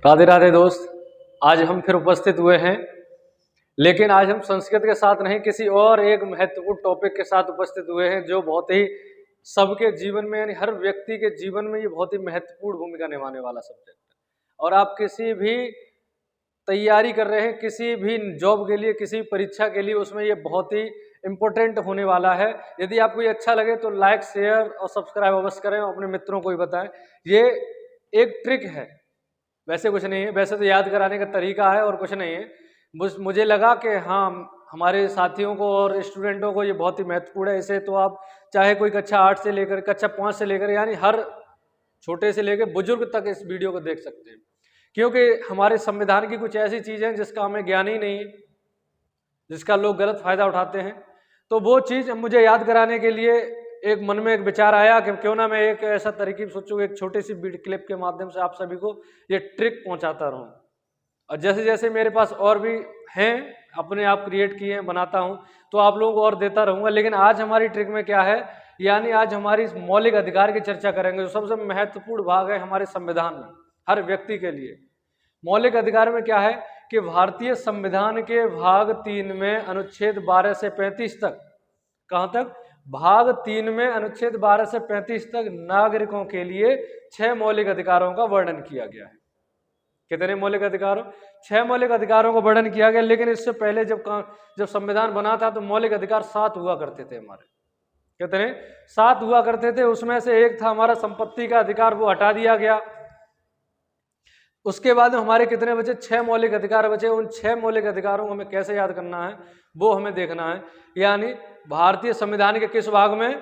राधे राधे दोस्त। आज हम फिर उपस्थित हुए हैं, लेकिन आज हम संस्कृत के साथ नहीं, किसी और एक महत्वपूर्ण टॉपिक के साथ उपस्थित हुए हैं जो बहुत ही सबके जीवन में, यानी हर व्यक्ति के जीवन में ये बहुत ही महत्वपूर्ण भूमिका निभाने वाला सब्जेक्ट है। और आप किसी भी तैयारी कर रहे हैं, किसी भी जॉब के लिए, किसी परीक्षा के लिए, उसमें ये बहुत ही इंपॉर्टेंट होने वाला है। यदि आपको ये अच्छा लगे तो लाइक, शेयर और सब्सक्राइब अवश्य करें और अपने मित्रों को भी बताएं। ये एक ट्रिक है, वैसे कुछ नहीं है, वैसे तो याद कराने का तरीका है और कुछ नहीं है। मुझे लगा कि हाँ, हमारे साथियों को और स्टूडेंटों को ये बहुत ही महत्वपूर्ण है। इसे तो आप चाहे कोई कक्षा 8 से लेकर कक्षा 5 से लेकर, यानी हर छोटे से लेकर बुजुर्ग तक इस वीडियो को देख सकते हैं, क्योंकि हमारे संविधान की कुछ ऐसी चीज़ें हैं जिसका हमें ज्ञान ही नहीं है, जिसका लोग गलत फायदा उठाते हैं। तो वो चीज़ मुझे याद कराने के लिए एक मन में एक विचार आया कि क्यों ना मैं एक ऐसा तरीके सोचूं, एक छोटी सी वीडियो क्लिप के माध्यम से आप सभी को ये ट्रिक पहुंचाता रहूं। और जैसे जैसे मेरे पास और भी हैं, अपने आप क्रिएट किए हैं, बनाता हूं, तो आप लोगों को और देता रहूंगा। लेकिन आज हमारी ट्रिक में क्या है, यानी आज हमारी मौलिक अधिकार की चर्चा करेंगे, जो सबसे महत्वपूर्ण भाग है हमारे संविधान में हर व्यक्ति के लिए। मौलिक अधिकार में क्या है कि भारतीय संविधान के भाग 3 में अनुच्छेद 12 से 35 तक, कहां तक? भाग 3 में अनुच्छेद 12 से 35 तक नागरिकों के लिए 6 मौलिक अधिकारों का वर्णन किया गया है। कितने मौलिक अधिकारों? 6 मौलिक अधिकारों का वर्णन किया गया। लेकिन इससे पहले जब संविधान बना था तो मौलिक अधिकार 7 हुआ करते थे हमारे। कितने? 7 हुआ करते थे। उसमें से एक था हमारा संपत्ति का अधिकार, वो हटा दिया गया। उसके बाद हमारे कितने बचे? 6 मौलिक अधिकार बचे। उन 6 मौलिक अधिकारों को हमें कैसे याद करना है वो हमें देखना है। यानी भारतीय संविधान के किस भाग में?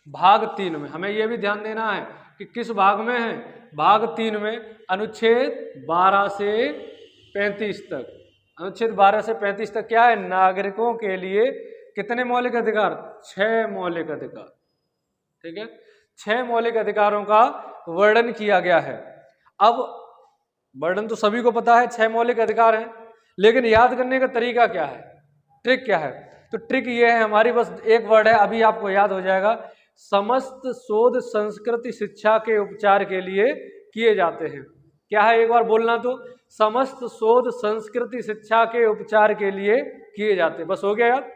भाग 3 में। हमें यह भी ध्यान देना है कि किस भाग में है? भाग 3 में अनुच्छेद 12 से 35 तक। अनुच्छेद 12 से 35 तक क्या है? नागरिकों के लिए कितने मौलिक अधिकार? 6 मौलिक अधिकार। ठीक है, 6 मौलिक अधिकारों का वर्णन किया गया है। अब वर्णन तो सभी को पता है, 6 मौलिक अधिकार हैं, लेकिन याद करने का तरीका क्या है, ट्रिक क्या है? तो ट्रिक ये है हमारी, बस एक वर्ड है, अभी आपको याद हो जाएगा। समस्त शोध संस्कृति शिक्षा के उपचार के लिए किए जाते हैं। क्या है, एक बार बोलना तो? समस्त शोध संस्कृति शिक्षा के उपचार के लिए किए जाते हैं। बस हो गया याद,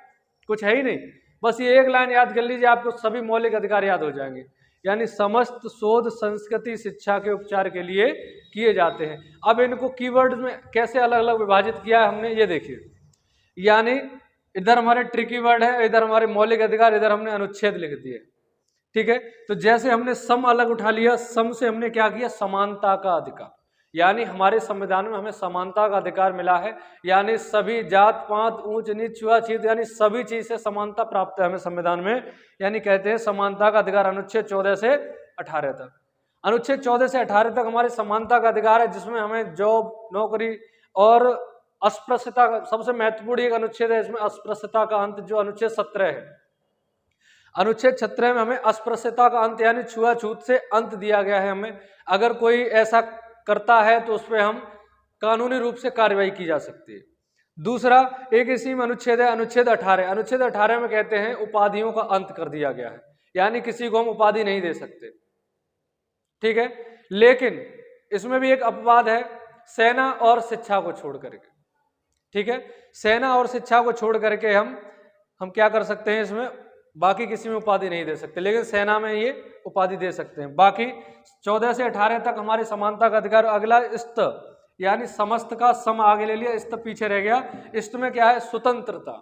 कुछ है ही नहीं। बस ये एक लाइन याद कर लीजिए, आपको सभी मौलिक अधिकार याद हो जाएंगे। यानी समस्त शोध संस्कृति शिक्षा के उपचार के लिए किए जाते हैं। अब इनको कीवर्ड्स में कैसे अलग अलग विभाजित किया है हमने, ये देखिए। यानी इधर हमारे ट्रिकी वर्ड है, इधर हमारे मौलिक अधिकार, इधर हमने अनुच्छेद लिख दिए। ठीक है, तो जैसे हमने सम अलग उठा लिया, सम से हमने क्या किया? समानता का अधिकार। यानी हमारे संविधान में हमें समानता का अधिकार मिला है। यानी सभी जात पात, ऊंच नीच, छुआछूत, यानी सभी चीज से समानता प्राप्त है हमें संविधान में। यानी कहते हैं समानता का अधिकार अनुच्छेद 14 से 18 तक। अनुच्छेद 14 से 18 तक हमारे समानता का अधिकार है, जिसमें हमें जॉब, नौकरी और अस्पृश्यता का सबसे महत्वपूर्ण एक अनुच्छेद है इसमें, अस्पृश्यता का अंत, जो अनुच्छेद 17 है। अनुच्छेद 17 में हमें अस्पृश्यता का अंत यानी छुआछूत से अंत दिया गया है हमें। अगर कोई ऐसा करता है तो उस पर हम कानूनी रूप से कार्रवाई की जा सकती है। दूसरा एक इसी में अनुच्छेद है, अनुच्छेद 18। अनुच्छेद 18 में कहते हैं उपाधियों का अंत कर दिया गया है, यानी किसी को हम उपाधि नहीं दे सकते। ठीक है, लेकिन इसमें भी एक अपवाद है, सेना और शिक्षा को छोड़ करके। ठीक है, सेना और शिक्षा को छोड़ करके हम क्या कर सकते हैं इसमें? बाकी किसी में उपाधि नहीं दे सकते, लेकिन सेना में ये उपाधि दे सकते हैं। बाकी 14 से 18 तक हमारी समानता का अधिकार। अगला इस्त, यानी समस्त का सम आगे ले लिया, इस्त पीछे रह गया। इस्त में क्या है? स्वतंत्रता।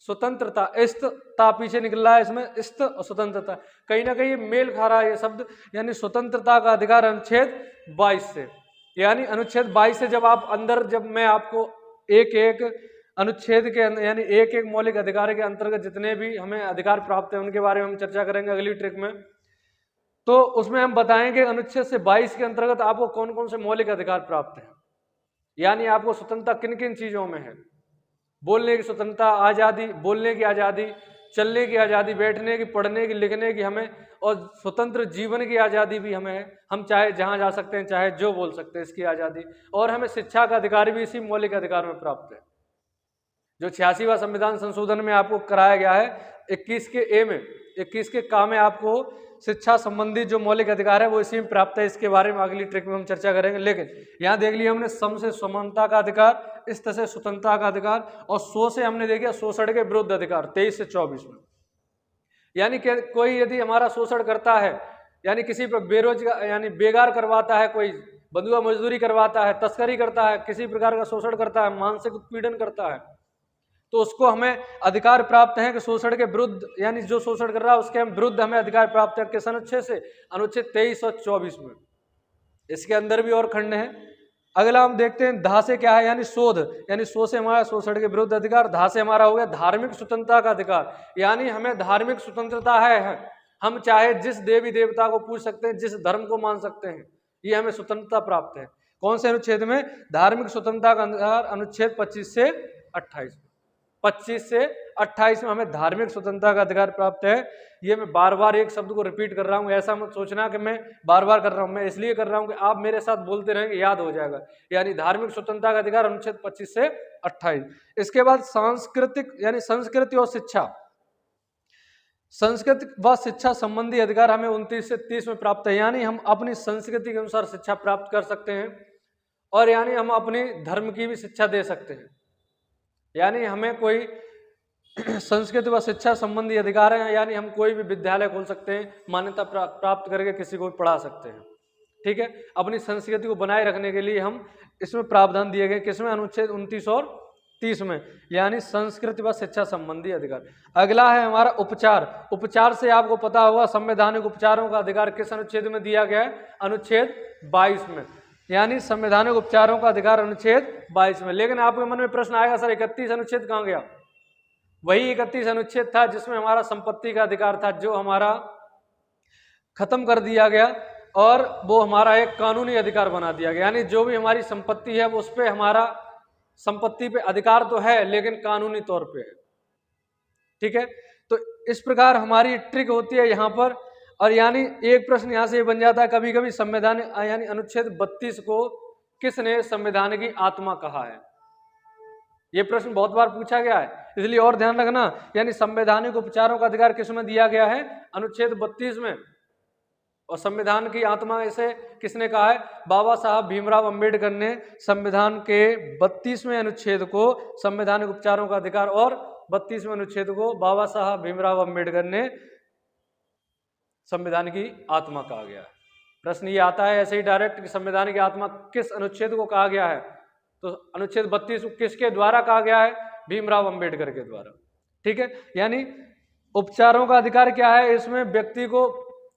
स्वतंत्रता, इस्त ता पीछे निकल रहा है इसमें, इस्त और स्वतंत्रता कहीं ना कहीं मेल खा रहा है ये शब्द। यानी स्वतंत्रता का अधिकार अनुच्छेद 22 से। यानी अनुच्छेद 22 से जब आप अंदर, जब मैं आपको एक एक अनुच्छेद के यानी एक एक मौलिक अधिकार के अंतर्गत जितने भी हमें अधिकार प्राप्त है उनके बारे में हम चर्चा करेंगे अगली ट्रिक में। तो उसमें हम बताएंगे अनुच्छेद से 22 के अंतर्गत आपको कौन कौन से मौलिक अधिकार प्राप्त हैं, यानी आपको स्वतंत्रता किन किन चीजों में है। बोलने की स्वतंत्रता, आजादी, बोलने की आजादी, चलने की आजादी, बैठने की, पढ़ने की, लिखने की हमें, और स्वतंत्र जीवन की आजादी भी हमें है। हम चाहे जहां जा सकते हैं, चाहे जो बोल सकते हैं, इसकी आजादी। और हमें शिक्षा का अधिकार भी इसी मौलिक अधिकार में प्राप्त है। जो 86वां संविधान संशोधन में आपको कराया गया है 21 के ए में, 21 के का में आपको शिक्षा संबंधी जो मौलिक अधिकार है वो इसी में प्राप्त है। इसके बारे में अगली ट्रिक में हम चर्चा करेंगे। लेकिन यहाँ देख लिया हमने सम से समानता का अधिकार, स्थ से स्वतंत्रता का अधिकार, और सो से हमने देखा शोषण के विरुद्ध अधिकार 23 से 24 में। यानी कि कोई यदि हमारा शोषण करता है, यानी किसी पर बेरोजगार यानी बेगार करवाता है, कोई बंधुआ मजदूरी करवाता है, तस्करी करता है, किसी प्रकार का शोषण करता है, मानसिक उत्पीड़न करता है, तो उसको हमें अधिकार प्राप्त है कि शोषण के विरुद्ध, यानी जो शोषण कर रहा है उसके विरुद्ध हमें अधिकार प्राप्त है किस अनुच्छेद से? अनुच्छेद 23 और 24 में। इसके अंदर भी और खंड है। अगला हम देखते हैं धा से क्या है, यानी शोध, यानी शो से हमारा शोषण के विरुद्ध अधिकार, धा से हमारा हो गया धार्मिक स्वतंत्रता का अधिकार, यानी हमें धार्मिक स्वतंत्रता है, हम चाहे जिस देवी देवता को पूज सकते हैं, जिस धर्म को मान सकते हैं, ये हमें स्वतंत्रता प्राप्त है। कौन से अनुच्छेद में? धार्मिक स्वतंत्रता का अधिकार अनुच्छेद 25 से 28 में। 25 से 28 में हमें धार्मिक स्वतंत्रता का अधिकार प्राप्त है। ये मैं बार बार एक शब्द को रिपीट कर रहा हूँ, ऐसा मत सोचना कि मैं बार बार कर रहा हूँ, मैं इसलिए कर रहा हूँ कि आप मेरे साथ बोलते रहेंगे, याद हो जाएगा। यानी धार्मिक स्वतंत्रता का अधिकार अनुच्छेद 25 से 28। इसके बाद सांस्कृतिक यानी संस्कृति और शिक्षा, संस्कृति व शिक्षा संबंधी अधिकार हमें 29 से 30 में प्राप्त है। यानी हम अपनी संस्कृति के अनुसार शिक्षा प्राप्त कर सकते हैं, और यानी हम अपने धर्म की भी शिक्षा दे सकते हैं। यानी हमें कोई संस्कृति व शिक्षा संबंधी अधिकार है, यानी हम कोई भी विद्यालय खोल सकते हैं, मान्यता प्राप्त करके किसी को भी पढ़ा सकते हैं। ठीक है, अपनी संस्कृति को बनाए रखने के लिए हम इसमें प्रावधान दिए गए, किसमें? अनुच्छेद 29 और 30 में, यानी संस्कृति व शिक्षा संबंधी अधिकार। अगला है हमारा उपचार। उपचार से आपको पता होगा संवैधानिक उपचारों का अधिकार किस अनुच्छेद में दिया गया है? अनुच्छेद 22 में, यानी संवैधानिक उपचारों का अधिकार अनुच्छेद 22 में। लेकिन आपके मन में प्रश्न आएगा, सर 31 अनुच्छेद कहाँ गया? वही 31 अनुच्छेद था जिसमें हमारा संपत्ति का अधिकार था, जो हमारा खत्म कर दिया गया और वो हमारा एक कानूनी अधिकार बना दिया गया। यानी जो भी हमारी संपत्ति है वो उस पर हमारा संपत्ति पे अधिकार तो है, लेकिन कानूनी तौर पे है। ठीक है, तो इस प्रकार हमारी ट्रिक होती है यहाँ पर। और यानी एक प्रश्न यहाँ से ये बन जाता है कभी कभी, संविधान यानी अनुच्छेद 32 को किसने संविधान की आत्मा कहा है? ये प्रश्न बहुत बार पूछा गया है, इसलिए और ध्यान रखना। यानी संवैधानिक उपचारों का अधिकार किसमें दिया गया है? अनुच्छेद 32 में। और संविधान की आत्मा इसे किसने कहा है? बाबा साहब भीमराव अंबेडकर ने संविधान के 32वें अनुच्छेद को संवैधानिक उपचारों का अधिकार और 32वें अनुच्छेद को बाबा साहब भीमराव अंबेडकर ने संविधान की आत्मा कहा गया है। प्रश्न ये आता है ऐसे ही डायरेक्ट कि संविधान की आत्मा किस अनुच्छेद को कहा गया है? तो अनुच्छेद 32 किसके द्वारा कहा गया है? भीमराव अंबेडकर के द्वारा। ठीक है, यानी उपचारों का अधिकार क्या है? इसमें व्यक्ति को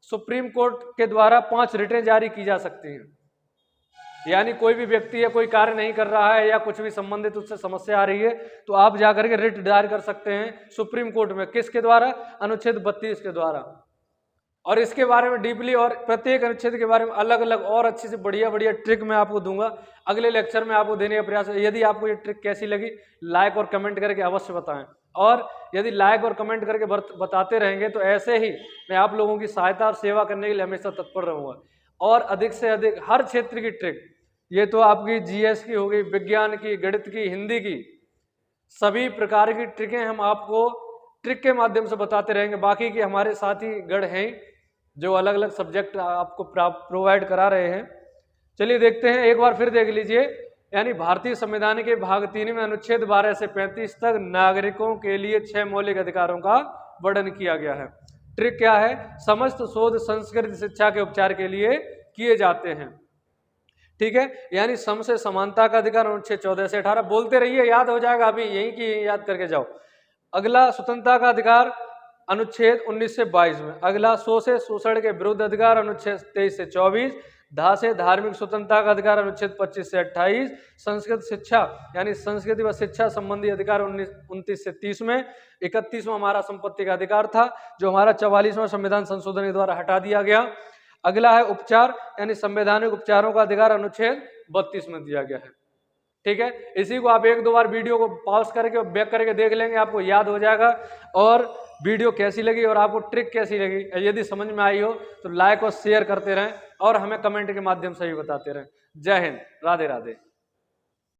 सुप्रीम कोर्ट के द्वारा 5 रिटें जारी की जा सकती हैं। यानी कोई भी व्यक्ति है, कोई कार्य नहीं कर रहा है या कुछ भी संबंधित उससे समस्या आ रही है, तो आप जाकर के रिट दायर कर सकते हैं सुप्रीम कोर्ट में। किसके द्वारा? अनुच्छेद 32 के द्वारा। और इसके बारे में डीपली और प्रत्येक अनुच्छेद के बारे में अलग अलग और अच्छी से बढ़िया बढ़िया ट्रिक मैं आपको दूंगा अगले लेक्चर में, आपको देने का प्रयास है। यदि आपको ये ट्रिक कैसी लगी, लाइक और कमेंट करके अवश्य बताएं। और यदि लाइक और कमेंट करके बताते रहेंगे तो ऐसे ही मैं आप लोगों की सहायता और सेवा करने के लिए हमेशा तत्पर रहूँगा। और अधिक से अधिक हर क्षेत्र की ट्रिक, ये तो आपकी जीएस की हो गई, विज्ञान की, गणित की, हिंदी की, सभी प्रकार की ट्रिकें हम आपको ट्रिक के माध्यम से बताते रहेंगे। बाकी के हमारे साथी गण हैं जो अलग अलग सब्जेक्ट आपको प्रोवाइड करा रहे हैं। चलिए देखते हैं, एक बार फिर देख लीजिए। यानी भारतीय संविधान के भाग 3 में अनुच्छेद 12 से 35 तक नागरिकों के लिए 6 मौलिक अधिकारों का वर्णन किया गया है। ट्रिक क्या है? समस्त शोध संस्कृत शिक्षा के उपचार के लिए किए जाते हैं। ठीक है, यानी सम से समानता का अधिकार अनुच्छेद 14 से 18। बोलते रहिए, याद हो जाएगा, अभी यही की याद करके जाओ। अगला स्वतंत्रता का अधिकार अनुच्छेद 19 से 22 में। अगला शो से शोषण के विरुद्ध अधिकार अनुच्छेद 23 से 24। धा से धार्मिक स्वतंत्रता का अधिकार अनुच्छेद 25 से 28। संस्कृत शिक्षा यानी संस्कृति व शिक्षा संबंधी अधिकार 29 से 30 में। 31वां हमारा संपत्ति का अधिकार था, जो हमारा 44वां संविधान संशोधन के द्वारा हटा दिया गया। अगला है उपचार यानी संवैधानिक उपचारों का अधिकार अनुच्छेद 32 में दिया गया है। ठीक है, इसी को आप 1-2 बार वीडियो को पॉज करके और बैक करके देख लेंगे, आपको याद हो जाएगा। और वीडियो कैसी लगी और आपको ट्रिक कैसी लगी, यदि समझ में आई हो तो लाइक और शेयर करते रहें और हमें कमेंट के माध्यम से भी बताते रहें। जय हिंद, राधे राधे।